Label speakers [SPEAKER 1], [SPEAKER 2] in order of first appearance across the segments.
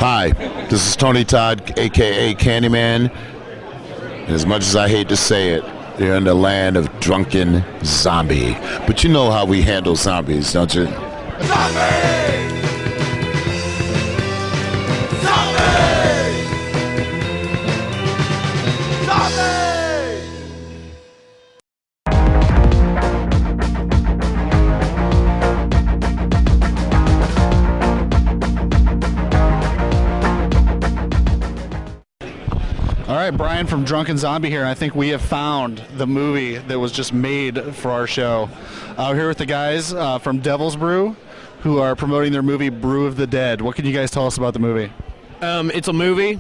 [SPEAKER 1] Hi, this is Tony Todd, aka Candyman. And as much as I hate to say it, you're in the land of drunken zombie. But you know how we handle zombies, don't you? Zombie! Zombie! Zombie!
[SPEAKER 2] All right, Brian from Drunken Zombie here, and I think we have found the movie that was just made for our show. We're here with the guys from Devil's Brew, who are promoting their movie Brew of the Dead. What can you guys tell us about the movie?
[SPEAKER 3] It's a movie,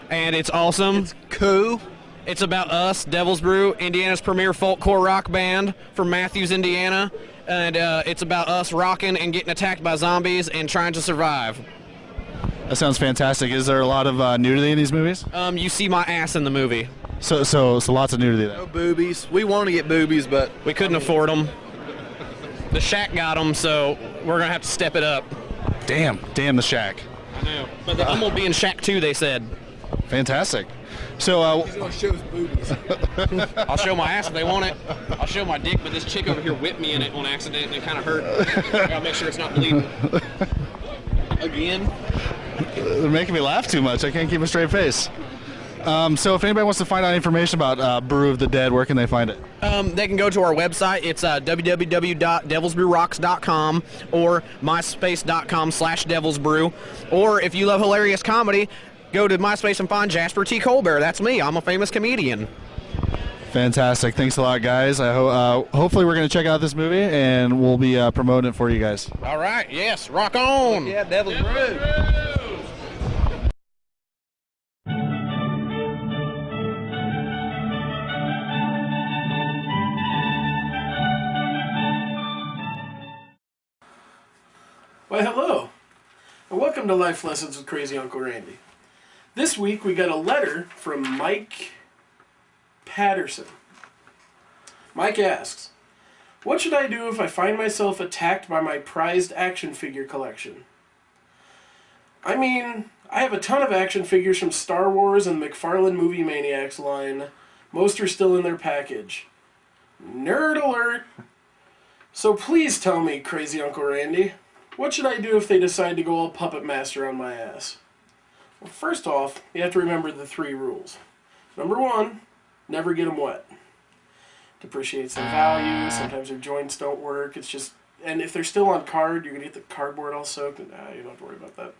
[SPEAKER 3] and it's awesome.
[SPEAKER 4] It's cool.
[SPEAKER 3] It's about us, Devil's Brew, Indiana's premier folkcore rock band from Matthews, Indiana, and it's about us rocking and getting attacked by zombies and trying to survive.
[SPEAKER 2] That sounds fantastic. Is there a lot of nudity in these movies?
[SPEAKER 3] You see my ass in the movie.
[SPEAKER 2] So lots of nudity there.
[SPEAKER 4] No boobies. We want to get boobies, but
[SPEAKER 3] We couldn't afford them. The Shack got them, so we're going to have to step it up.
[SPEAKER 2] Damn the Shack.
[SPEAKER 3] I know. But I'm going to be in Shack 2, they said.
[SPEAKER 2] Fantastic. So,
[SPEAKER 4] he's going to show his boobies.
[SPEAKER 3] I'll show my ass if they want it. I'll show my dick, but this chick over here whipped me in it on accident, and it kind of hurt. I got to make sure it's not bleeding. Again.
[SPEAKER 2] They're making me laugh too much. I can't keep a straight face. So if anybody wants to find out information about Brew of the Dead, where can they find it?
[SPEAKER 3] They can go to our website. It's www.devilsbrewrocks.com or myspace.com/devilsbrew. Or if you love hilarious comedy, go to MySpace and find Jasper T. Colbert. That's me. I'm a famous comedian.
[SPEAKER 2] Fantastic. Thanks a lot, guys. Hopefully we're going to check out this movie, and we'll be promoting it for you guys.
[SPEAKER 3] All right. Yes. Rock on.
[SPEAKER 4] Yeah, Devil's Brew.
[SPEAKER 5] Why, hello, and welcome to Life Lessons with Crazy Uncle Randy. This week we got a letter from Mike Patterson. Mike asks, what should I do if I find myself attacked by my prized action figure collection? I mean, I have a ton of action figures from Star Wars and the McFarlane Movie Maniacs line. Most are still in their package. Nerd alert! So please tell me, Crazy Uncle Randy, what should I do if they decide to go all puppet master on my ass? Well, first off, you have to remember the 3 rules. Number 1, never get them wet. Depreciates their value, sometimes their joints don't work, it's just... And if they're still on card, you're going to get the cardboard all soaked, and you don't have to worry about that.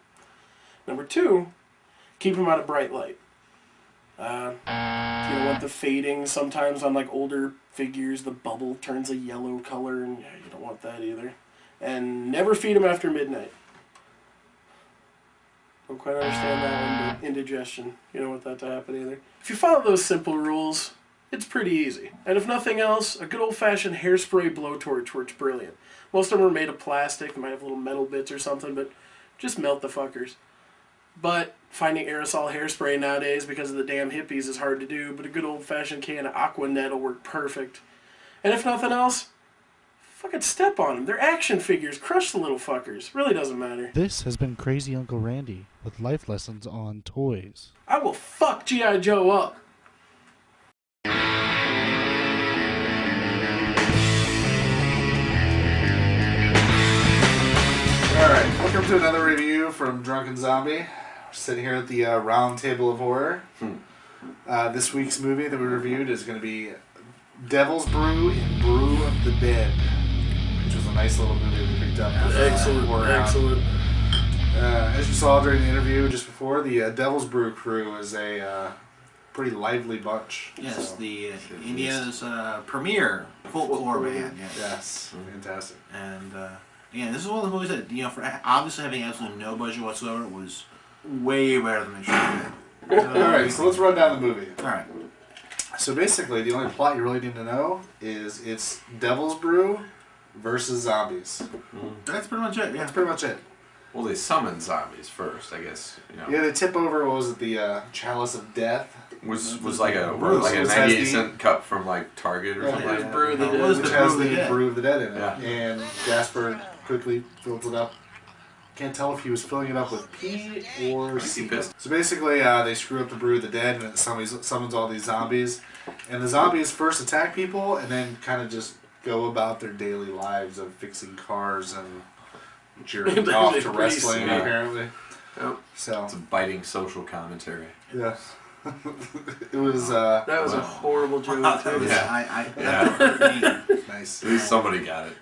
[SPEAKER 5] Number 2, keep them out of bright light. You don't want the fading. Sometimes on like older figures, the bubble turns a yellow color, and you don't want that either. And never feed them after midnight. Don't quite understand that one, but indigestion. You don't want that to happen either. If you follow those simple rules, it's pretty easy. And if nothing else, a good old-fashioned hairspray blowtorch works brilliant. Most of them are made of plastic. They might have little metal bits or something, but just melt the fuckers. But finding aerosol hairspray nowadays because of the damn hippies is hard to do, but a good old-fashioned can of Aquanet will work perfect. And if nothing else, fucking step on them. They're action figures. Crush the little fuckers. Really doesn't matter.
[SPEAKER 6] This has been Crazy Uncle Randy with life lessons on toys.
[SPEAKER 5] I will fuck G.I. Joe up.
[SPEAKER 7] Alright, welcome to another review from Drunken Zombie. We're sitting here at the round table of horror. This week's movie that we reviewed is going to be Devil's Brew and Brew of the Dead, which was a nice little movie we picked up.
[SPEAKER 5] Excellent.
[SPEAKER 7] As you saw during the interview just before, the Devil's Brew crew is a pretty lively bunch.
[SPEAKER 8] Yes,
[SPEAKER 7] so.
[SPEAKER 8] the Indiana's premier folklore band.
[SPEAKER 7] Yes, fantastic.
[SPEAKER 8] And yeah, this is one of the movies that, you know, for obviously having absolutely no budget whatsoever, was way better than it should have been.
[SPEAKER 7] Alright, so let's run down the movie.
[SPEAKER 8] Alright.
[SPEAKER 7] So basically, the only plot you really need to know is it's Devil's Brew versus zombies.
[SPEAKER 8] That's pretty much it, yeah.
[SPEAKER 7] That's pretty much it.
[SPEAKER 9] Well, they summon zombies first, I guess. You know.
[SPEAKER 7] Yeah, they tip over, what was it, the Chalice of Death?
[SPEAKER 9] Was like a 98-cent cup from like Target or something.
[SPEAKER 5] It was Brew of the
[SPEAKER 7] Which
[SPEAKER 5] Dead.
[SPEAKER 7] has the Brew of the Dead in it.
[SPEAKER 9] Yeah.
[SPEAKER 7] And Jasper quickly fills it up Can't tell if he was filling it up with pee or seed.
[SPEAKER 9] pissed.
[SPEAKER 7] So basically, they screw up the Brew of the Dead, and it summons all these zombies. And the zombies first attack people, and then kind of just go about their daily lives of fixing cars and jerking off to wrestling, apparently.
[SPEAKER 5] Yep.
[SPEAKER 7] So
[SPEAKER 9] It's a biting social commentary.
[SPEAKER 7] yeah, it was.
[SPEAKER 5] That was a horrible joke.
[SPEAKER 7] Nice.
[SPEAKER 9] At least somebody got it.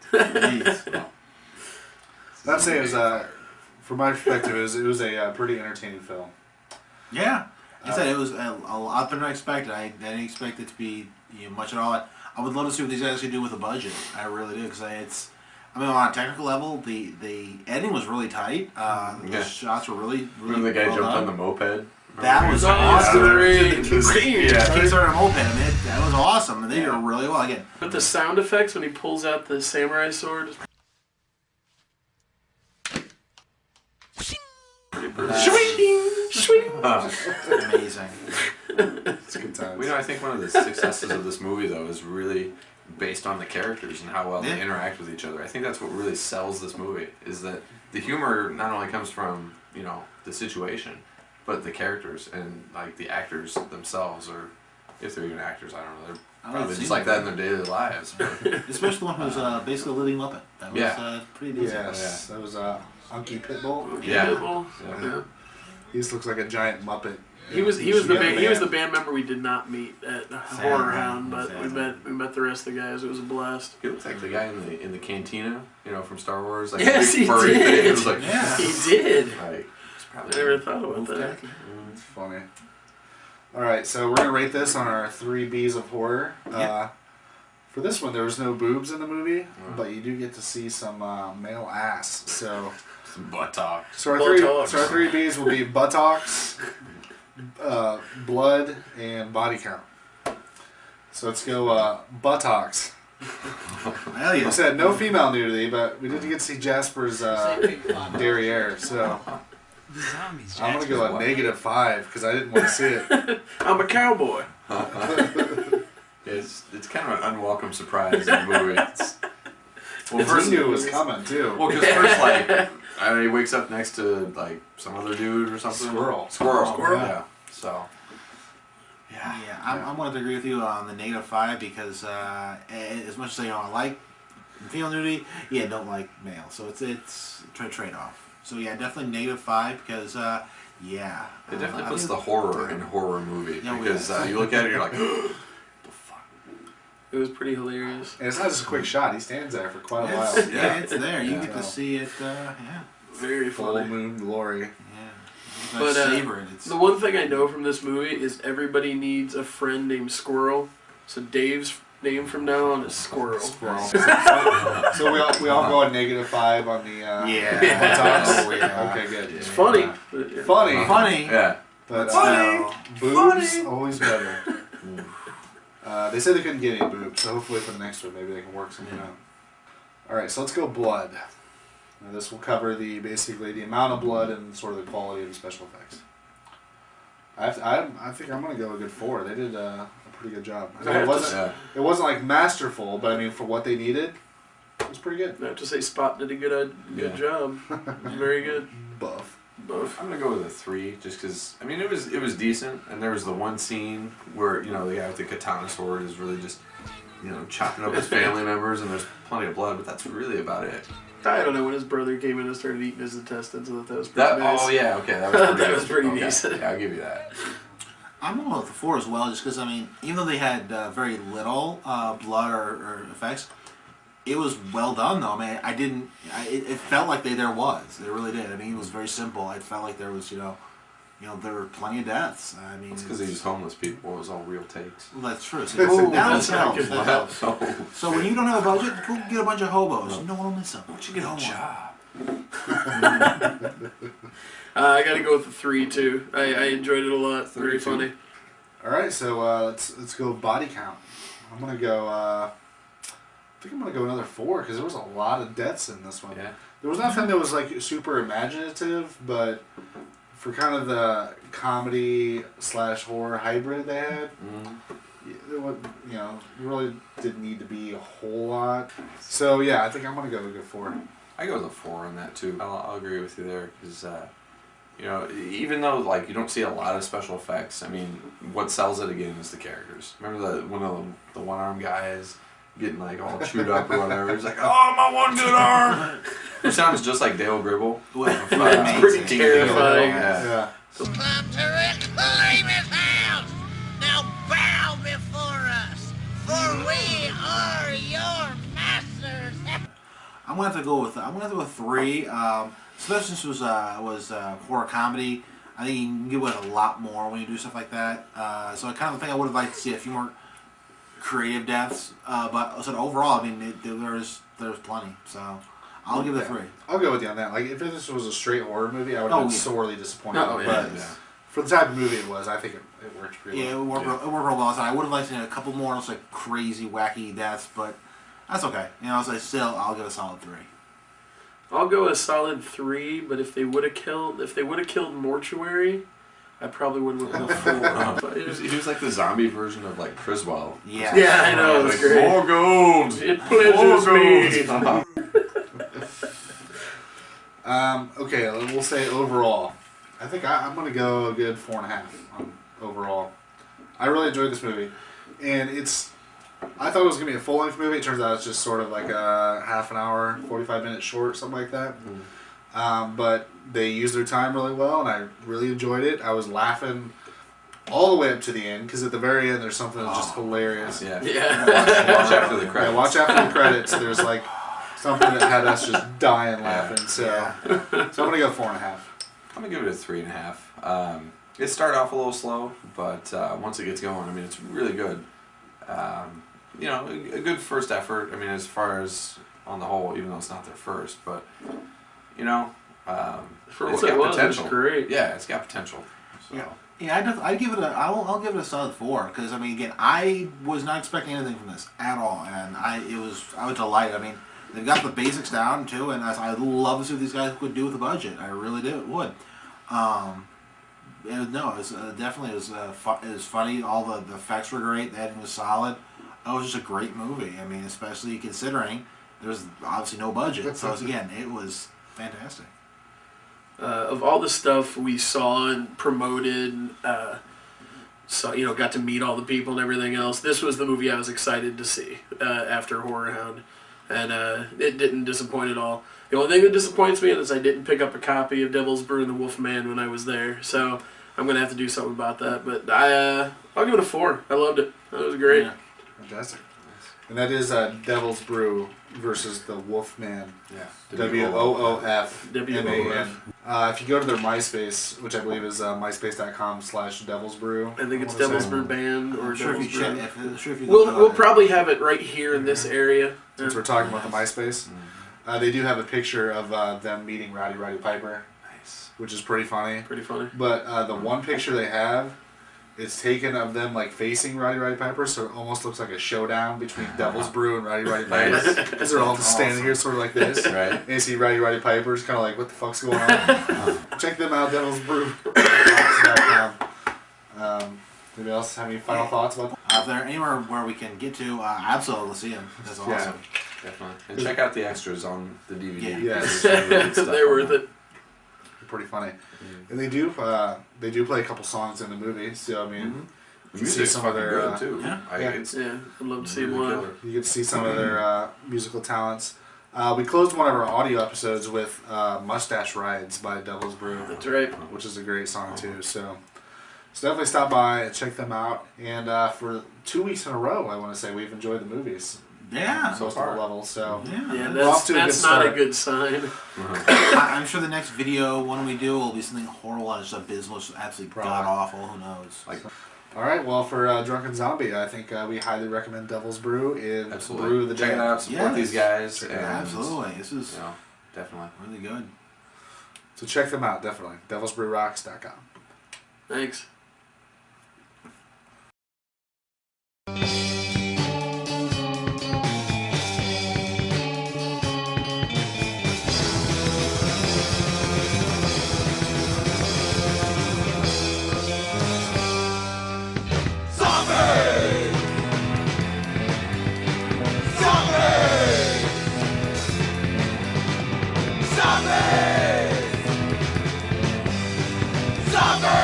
[SPEAKER 7] I'd say it was. From my perspective, it was a pretty entertaining film.
[SPEAKER 8] Yeah. Like I said, it was a lot better than I expected. I didn't expect it to be much at all. I would love to see what these guys could do with a budget. I really do, because on a technical level, the editing was really tight. The shots were really
[SPEAKER 9] Remember the guy
[SPEAKER 8] well
[SPEAKER 9] jumped
[SPEAKER 8] done.
[SPEAKER 9] on the moped?
[SPEAKER 8] That was
[SPEAKER 5] awesome.
[SPEAKER 8] awesome.
[SPEAKER 5] Yeah.
[SPEAKER 8] Kickstarter and moped. I mean, that was awesome. And they did really well. Again,
[SPEAKER 5] But the sound effects when he pulls out the samurai sword.
[SPEAKER 8] amazing.
[SPEAKER 7] It's good times.
[SPEAKER 9] Well, I think one of the successes of this movie, though, is really based on the characters and how well they interact with each other. I think that's what really sells this movie, is that the humor not only comes from, the situation, but the characters and, like, the actors themselves, or if they're even actors, I don't know. They're probably just like that in their daily lives. But
[SPEAKER 8] Especially the one who's basically a living Muppet. That was pretty decent.
[SPEAKER 7] Yes, that was Unky Pitbull.
[SPEAKER 9] Yeah.
[SPEAKER 7] He just looks like a giant Muppet.
[SPEAKER 5] He was the band member we did not meet at Horror Hound, but we met the rest of the guys. It was a blast.
[SPEAKER 9] He looks like the guy in the cantina, from Star Wars. Like
[SPEAKER 5] Yes,
[SPEAKER 9] big
[SPEAKER 5] he
[SPEAKER 9] furry
[SPEAKER 5] did.
[SPEAKER 9] thing. It was like,
[SPEAKER 5] He did.
[SPEAKER 9] Like,
[SPEAKER 5] I never thought about that.
[SPEAKER 7] It's funny. All right, so we're gonna rate this on our 3 Bs of horror. For this one, there was no boobs in the movie, but you do get to see some male ass. So
[SPEAKER 9] some buttocks.
[SPEAKER 7] So our three Bs will be buttocks, blood, and body count. So let's go buttocks.
[SPEAKER 8] Hell yeah.
[SPEAKER 7] I said no female nudity, but we did get to see Jasper's derrière. So I'm gonna go a -5 because I didn't want to see it.
[SPEAKER 5] I'm a cowboy.
[SPEAKER 9] It's kind of an unwelcome surprise in the movie.
[SPEAKER 7] First knew it was coming too.
[SPEAKER 9] Well, because first, he wakes up next to some other dude or something.
[SPEAKER 7] Squirrel.
[SPEAKER 9] Yeah. So.
[SPEAKER 8] Yeah, I'm going to agree with you on the -5 because as much as I like female nudity, don't like male. So it's a trade-off. So yeah, definitely -5 because
[SPEAKER 9] It definitely puts the horror in horror movie because you look at it, you're like, the fuck.
[SPEAKER 5] It was pretty hilarious.
[SPEAKER 7] And it's not just a quick shot. He stands there for quite a while.
[SPEAKER 8] Yeah, it's there. You get to see it.
[SPEAKER 5] Very
[SPEAKER 7] full
[SPEAKER 5] funny.
[SPEAKER 7] moon glory.
[SPEAKER 8] Yeah.
[SPEAKER 5] But
[SPEAKER 8] savor it.
[SPEAKER 5] The one thing I know from this movie is everybody needs a friend named Squirrel. So Dave's name from now on is Squirrel.
[SPEAKER 7] So we all go a -5 on the buttocks? Okay, good.
[SPEAKER 5] It's funny.
[SPEAKER 7] Funny.
[SPEAKER 9] Yeah.
[SPEAKER 7] But boobs always better. They said they couldn't get any boobs, so hopefully for the next one maybe they can work something out. All right, so let's go blood. Now this will cover basically the amount of blood and sort of the quality of the special effects. I think I'm gonna go a good 4. They did a pretty good job. I mean, it wasn't like masterful, but I mean for what they needed, it was pretty good.
[SPEAKER 5] I have to say, Spot did a good job. It was very good.
[SPEAKER 7] Buff.
[SPEAKER 9] I'm gonna go with a 3, just because it was decent, and there was the one scene where the guy with the katana sword is really just chopping up his family members, and there's plenty of blood, but that's really about it.
[SPEAKER 5] I don't know when his brother came in and started eating his intestines. I thought that was pretty nice.
[SPEAKER 9] Oh yeah, okay, that was pretty
[SPEAKER 5] that was pretty decent.
[SPEAKER 9] Yeah, I'll give you that.
[SPEAKER 8] I'm going with the 4 as well, just because even though they had very little blood or effects, it was well done though. It felt like there was. It really did. It was very simple. It felt like there was there were plenty of deaths.
[SPEAKER 9] It's because they used homeless people. It was all real takes.
[SPEAKER 8] Well, that's true. So that helps. So when you don't have a budget, go get a bunch of hobos. No one will miss them. Why don't you get a job?
[SPEAKER 5] I got to go with the 3 too. I enjoyed it a lot. Very funny.
[SPEAKER 7] All right, so let's go body count. I'm gonna go. I think I'm gonna go another 4 because there was a lot of deaths in this one.
[SPEAKER 9] Yeah.
[SPEAKER 7] There was nothing that was super imaginative, but for kind of the comedy / horror hybrid they had, really didn't need to be a whole lot. So yeah, I think I'm gonna go a good 4.
[SPEAKER 9] I I go with a 4 on that too. I'll agree with you there because you know, even though like you don't see a lot of special effects, I mean, what sells it again is the characters. Remember one of the one-armed guys getting like all chewed up or whatever? He's like, "Oh, my one good arm." Who sounds just like Dale Gribble.
[SPEAKER 5] It's pretty terrifying.
[SPEAKER 7] Yeah.
[SPEAKER 10] Come to reclaim his house. Now bow before us, for we are your masters.
[SPEAKER 8] I'm gonna have to go with 3. Especially since it was horror comedy. I think you can get away with a lot more when you do stuff like that. So I kind of think I would have liked to see a few more creative deaths. But so overall, I mean, there's plenty. So I'll give it a 3.
[SPEAKER 7] I'll go with you on that. Like, if this was a straight horror movie, I would have been sorely disappointed.
[SPEAKER 9] Yeah.
[SPEAKER 7] But for the type of movie it was, I think it worked pretty well.
[SPEAKER 8] Yeah, it worked real well. So I would have liked to see a couple more like crazy, wacky deaths, but that's okay. You know, so I'll give it a solid 3.
[SPEAKER 5] I'll go a solid 3, but if they would have killed Mortuary, I probably would have went with a 4.
[SPEAKER 9] He was like the zombie version of like Criswell.
[SPEAKER 8] Yeah.
[SPEAKER 5] Yeah, I know. It was
[SPEAKER 9] Like,
[SPEAKER 5] great.
[SPEAKER 9] more gold.
[SPEAKER 5] It pleasures me.
[SPEAKER 7] Okay, we'll say overall. I think I'm going to go a good 4.5 on overall. I really enjoyed this movie. And I thought it was going to be a full-length movie. It turns out it's just sort of like a half an hour, 45 minutes short, something like that. But they used their time really well, and I really enjoyed it. I was laughing all the way up to the end, because at the very end there's something that's just hilarious.
[SPEAKER 9] Yeah.
[SPEAKER 5] Yeah.
[SPEAKER 9] Watch after the credits.
[SPEAKER 7] Yeah, watch after the credits. There's like something that had us just dying laughing. So I'm going to go 4.5.
[SPEAKER 9] I'm gonna give it a 3.5. It started off a little slow, but once it gets going, I mean, it's really good. You know, a good first effort. I mean, as far as on the whole, even though it's not their first, but you know,
[SPEAKER 5] For
[SPEAKER 9] it's
[SPEAKER 5] what
[SPEAKER 9] got
[SPEAKER 5] it was,
[SPEAKER 9] potential.
[SPEAKER 5] it's great.
[SPEAKER 9] Yeah, it's got potential. So.
[SPEAKER 8] Yeah, I'll give it a solid 4 because I mean, again, I was not expecting anything from this at all, and I was delighted. I mean, they've got the basics down too, and I'd love to see what these guys would do with the budget. I really would. It was definitely it was funny. All the effects were great. The editing was solid. It was just a great movie. I mean, especially considering there's obviously no budget. So again, it was fantastic.
[SPEAKER 5] Of all the stuff we saw and promoted, got to meet all the people and everything else, this was the movie I was excited to see after Horror Hound. And it didn't disappoint at all. The only thing that disappoints me is I didn't pick up a copy of Devil's Brew and the Wolfman when I was there. So I'm going to have to do something about that. But I'll give it a 4. I loved it. That was great.
[SPEAKER 7] Yeah. Fantastic. And that is Devil's Brew versus the Wolfman.
[SPEAKER 9] Yeah.
[SPEAKER 7] WOOFMAN. If you go to their MySpace, which I believe is myspace.com/Devil's Brew.
[SPEAKER 5] I think it's Devil's Brew Band or Devil's Brew. We'll probably have it right here in this area.
[SPEAKER 7] Since we're talking about the MySpace. They do have a picture of them meeting Rowdy Roddy Piper.
[SPEAKER 9] Nice.
[SPEAKER 7] Which is pretty funny.
[SPEAKER 5] Pretty funny.
[SPEAKER 7] But the one picture they have, it's taken of them like facing Roddy Roddy Piper, so it almost looks like a showdown between Devil's Brew and Roddy Roddy Piper. Because they're all just standing here sort of like this.
[SPEAKER 9] Right.
[SPEAKER 7] And you see Roddy Roddy Piper's kind of like, what the fuck's going on? Check them out, Devil's Brew. Anybody else have any final thoughts about that?
[SPEAKER 8] If they're anywhere where we can get to, absolutely see them. That's awesome.
[SPEAKER 7] Yeah.
[SPEAKER 9] Definitely. And check out the extras on the DVD.
[SPEAKER 7] Yes.
[SPEAKER 5] They're worth it.
[SPEAKER 7] Pretty funny, and they do play a couple songs in the movie. So I mean,
[SPEAKER 9] The
[SPEAKER 7] you see
[SPEAKER 9] music's
[SPEAKER 7] some of
[SPEAKER 9] fucking
[SPEAKER 7] their
[SPEAKER 9] good too.
[SPEAKER 8] yeah.
[SPEAKER 5] I'd love to see them
[SPEAKER 9] really
[SPEAKER 5] live.
[SPEAKER 9] killer.
[SPEAKER 7] you get to see some of their musical talents. We closed one of our audio episodes with "Mustache Rides" by Devil's Brew.
[SPEAKER 5] That's right.
[SPEAKER 7] Which is a great song too. So definitely stop by and check them out. And for 2 weeks in a row, I want to say we've enjoyed the movies.
[SPEAKER 8] Yeah.
[SPEAKER 7] Most of the levels. So
[SPEAKER 5] Yeah,
[SPEAKER 7] we're off to a good
[SPEAKER 5] that's not a
[SPEAKER 7] start.
[SPEAKER 5] good sign.
[SPEAKER 8] I'm sure the next video one we do will be something horrible and just abysmal, just absolutely god awful. Who knows?
[SPEAKER 7] All right. Well, for Drunken Zombie, I think we highly recommend Devil's Brew and
[SPEAKER 9] Absolutely.
[SPEAKER 7] Brew of the
[SPEAKER 9] Check
[SPEAKER 7] Dead.
[SPEAKER 9] it out. Support these guys. And,
[SPEAKER 8] Absolutely. This is
[SPEAKER 9] You know, definitely.
[SPEAKER 8] really good.
[SPEAKER 7] So check them out, definitely. Devil'sBrewRocks.com.
[SPEAKER 5] Thanks.
[SPEAKER 10] Zombie!